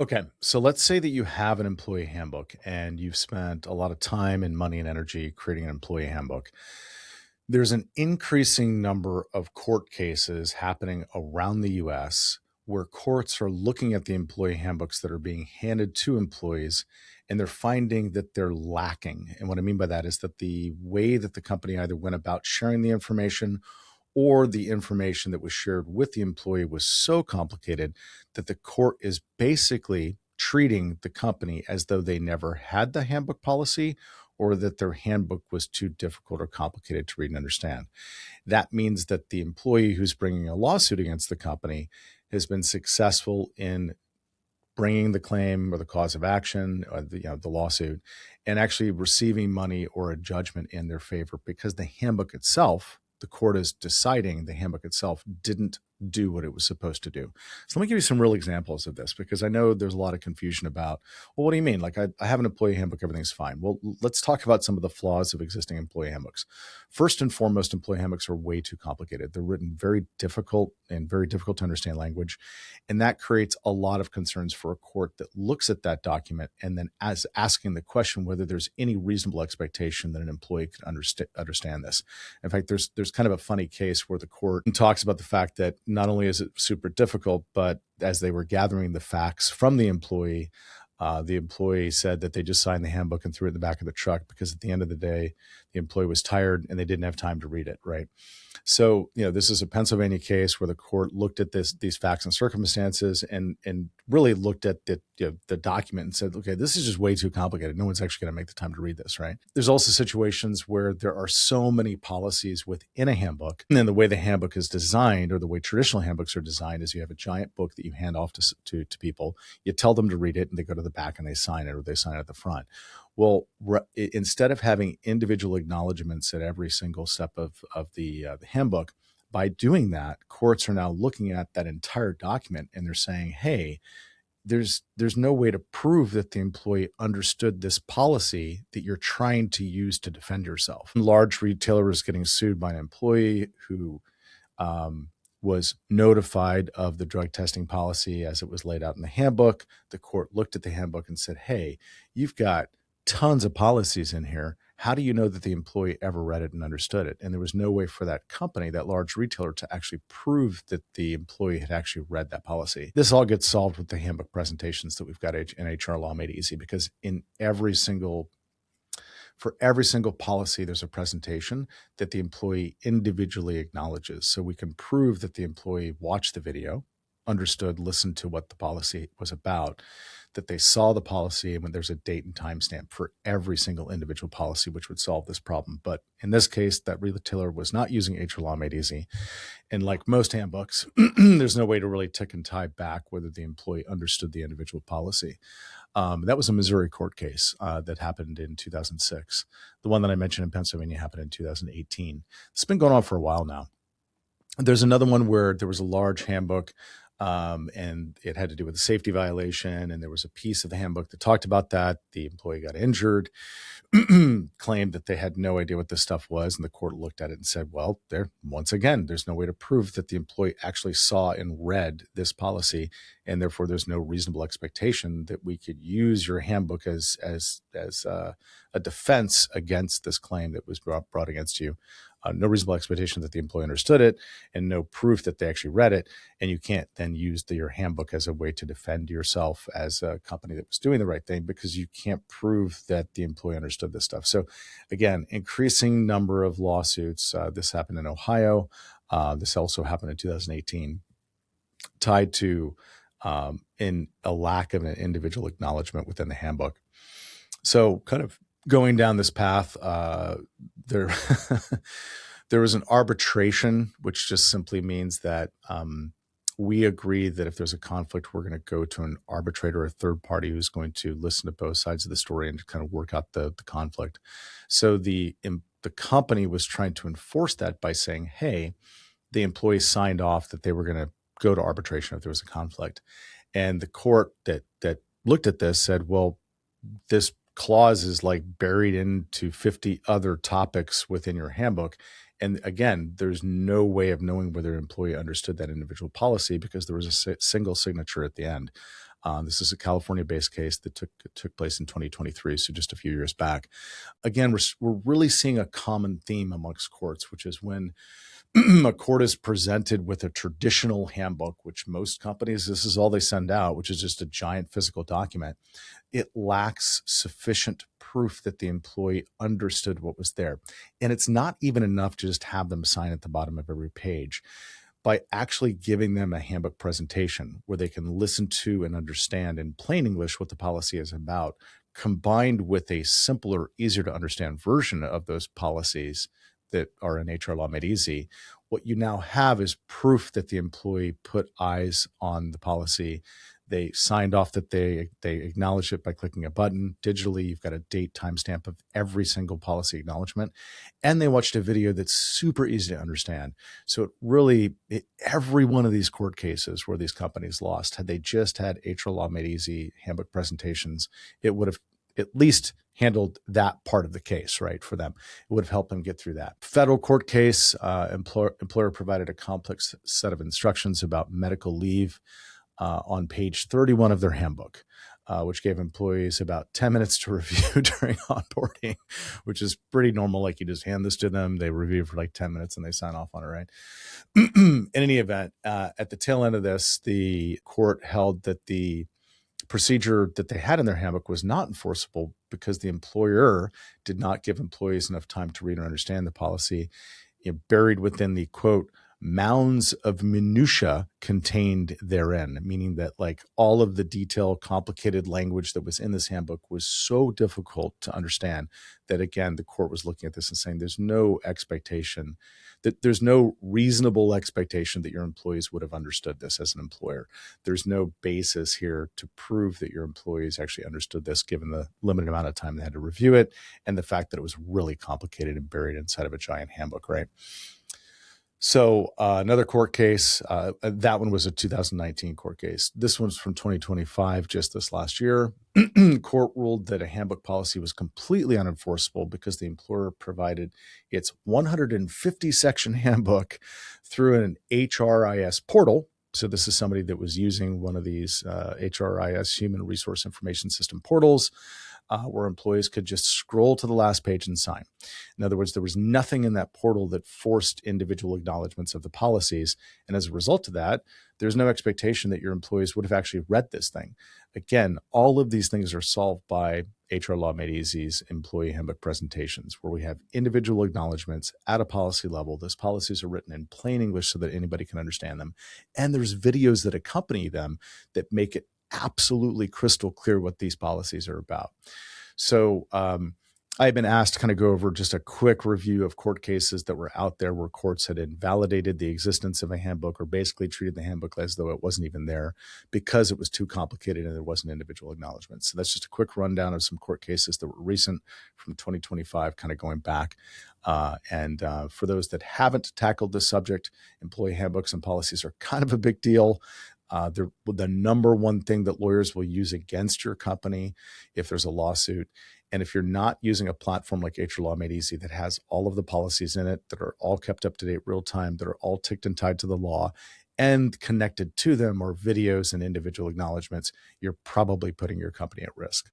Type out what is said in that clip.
Okay, so let's say that you have an employee handbook and you've spent a lot of time and money and energy creating an employee handbook. There's an increasing number of court cases happening around the US where courts are looking at the employee handbooks that are being handed to employees and they're finding that they're lacking. And what I mean by that is that the way that the company either went about sharing the information or the information that was shared with the employee was so complicated that the court is basically treating the company as though they never had the handbook policy or that their handbook was too difficult or complicated to read and understand. That means that the employee who's bringing a lawsuit against the company has been successful in bringing the claim or the cause of action or the lawsuit and actually receiving money or a judgment in their favor because the handbook itself, the court is deciding the handbook itself didn't do what it was supposed to do. So let me give you some real examples of this because I know there's a lot of confusion about, well, what do you mean? Like I have an employee handbook, everything's fine. Well, let's talk about some of the flaws of existing employee handbooks. First and foremost, employee handbooks are way too complicated. They're written very difficult to understand language. And that creates a lot of concerns for a court that looks at that document and then as asking the question whether there's any reasonable expectation that an employee could understand this. In fact, there's kind of a funny case where the court talks about the fact that not only is it super difficult, but as they were gathering the facts from the employee said that they just signed the handbook and threw it in the back of the truck because at the end of the day, the employee was tired and they didn't have time to read it, right? So, this is a Pennsylvania case where the court looked at these facts and circumstances and really looked at the document and said, okay, this is just way too complicated. No one's actually going to make the time to read this, right? There's also situations where there are so many policies within a handbook, and then the way the handbook is designed or the way traditional handbooks are designed is you have a giant book that you hand off to people. You tell them to read it and they go to the back and they sign it or they sign it at the front. Well, instead of having individual acknowledgments at every single step of the handbook, by doing that, courts are now looking at that entire document and they're saying, hey, there's no way to prove that the employee understood this policy that you're trying to use to defend yourself. A large retailer is getting sued by an employee who was notified of the drug testing policy as it was laid out in the handbook. The court looked at the handbook and said, hey, you've got tons of policies in here. How do you know that the employee ever read it and understood it? And there was no way for that company, that large retailer, to actually prove that the employee had actually read that policy. This all gets solved with the handbook presentations that we've got in HR Law Made Easy, because for every single policy, there's a presentation that the employee individually acknowledges. So we can prove that the employee watched the video, understood, listened to what the policy was about, that they saw the policy, and when there's a date and timestamp for every single individual policy, which would solve this problem. But in this case, that retailer was not using HR Law Made Easy. And like most handbooks, there's no way to really tick and tie back whether the employee understood the individual policy. That was a Missouri court case that happened in 2006. The one that I mentioned in Pennsylvania happened in 2018. It's been going on for a while now. There's another one where there was a large handbook and it had to do with a safety violation. And there was a piece of the handbook that talked about that. The employee got injured, claimed that they had no idea what this stuff was. And the court looked at it and said, well, once again, there's no way to prove that the employee actually saw and read this policy. And therefore, there's no reasonable expectation that we could use your handbook as a defense against this claim that was brought against you. No reasonable expectation that the employee understood it, and no proof that they actually read it. And you can't then use your handbook as a way to defend yourself as a company that was doing the right thing, because you can't prove that the employee understood this stuff. So again, increasing number of lawsuits. This happened in Ohio. This also happened in 2018, tied to in a lack of an individual acknowledgement within the handbook. So kind of going down this path, there there was an arbitration, which just simply means that we agree that if there's a conflict, we're going to go to an arbitrator, a third party who's going to listen to both sides of the story and kind of work out the conflict. So the company was trying to enforce that by saying, hey, the employees signed off that they were going to go to arbitration if there was a conflict. And the court that looked at this said, well, this clause is like buried into 50 other topics within your handbook. And again, there's no way of knowing whether an employee understood that individual policy because there was a single signature at the end. This is a California-based case that took place in 2023, so just a few years back. Again, we're really seeing a common theme amongst courts, which is when a court is presented with a traditional handbook, which most companies, this is all they send out, which is just a giant physical document. It lacks sufficient proof that the employee understood what was there. And it's not even enough to just have them sign at the bottom of every page. By actually giving them a handbook presentation where they can listen to and understand in plain English what the policy is about, combined with a simpler, easier to understand version of those policies that are in HR Law Made Easy, what you now have is proof that the employee put eyes on the policy. They signed off that they acknowledged it by clicking a button. Digitally, you've got a date timestamp of every single policy acknowledgement. And they watched a video that's super easy to understand. So every one of these court cases where these companies lost, had they just had HR Law Made Easy handbook presentations, it would have at least handled that part of the case, right, for them. It would have helped them get through that. Federal court case, employer provided a complex set of instructions about medical leave on page 31 of their handbook, which gave employees about 10 minutes to review during onboarding, which is pretty normal. Like you just hand this to them, they review for like 10 minutes and they sign off on it, right? In any event, at the tail end of this, the court held that the procedure that they had in their handbook was not enforceable because the employer did not give employees enough time to read and understand the policy. Buried within the quote mounds of minutia contained therein, meaning that like all of the detailed, complicated language that was in this handbook was so difficult to understand that, again, the court was looking at this and saying there's no expectation, that there's no reasonable expectation that your employees would have understood this as an employer. There's no basis here to prove that your employees actually understood this given the limited amount of time they had to review it and the fact that it was really complicated and buried inside of a giant handbook, right? So another court case, that one was a 2019 court case. This one's from 2025, just this last year. Court ruled that a handbook policy was completely unenforceable because the employer provided its 150 section handbook through an HRIS portal. So this is somebody that was using one of these HRIS, Human Resource Information System portals, where employees could just scroll to the last page and sign. In other words, there was nothing in that portal that forced individual acknowledgments of the policies. And as a result of that, there's no expectation that your employees would have actually read this thing. Again, all of these things are solved by HR Law Made Easy's employee handbook presentations, where we have individual acknowledgments at a policy level. Those policies are written in plain English so that anybody can understand them. And there's videos that accompany them that make it absolutely crystal clear what these policies are about. So I've been asked to kind of go over just a quick review of court cases that were out there where courts had invalidated the existence of a handbook or basically treated the handbook as though it wasn't even there because it was too complicated and there wasn't individual acknowledgement. So that's just a quick rundown of some court cases that were recent from 2025, kind of going back. And for those that haven't tackled this subject, employee handbooks and policies are kind of a big deal. They're the number one thing that lawyers will use against your company if there's a lawsuit. And if you're not using a platform like HR Law Made Easy that has all of the policies in it, that are all kept up to date real time, that are all ticked and tied to the law, and connected to them are videos and individual acknowledgments, you're probably putting your company at risk.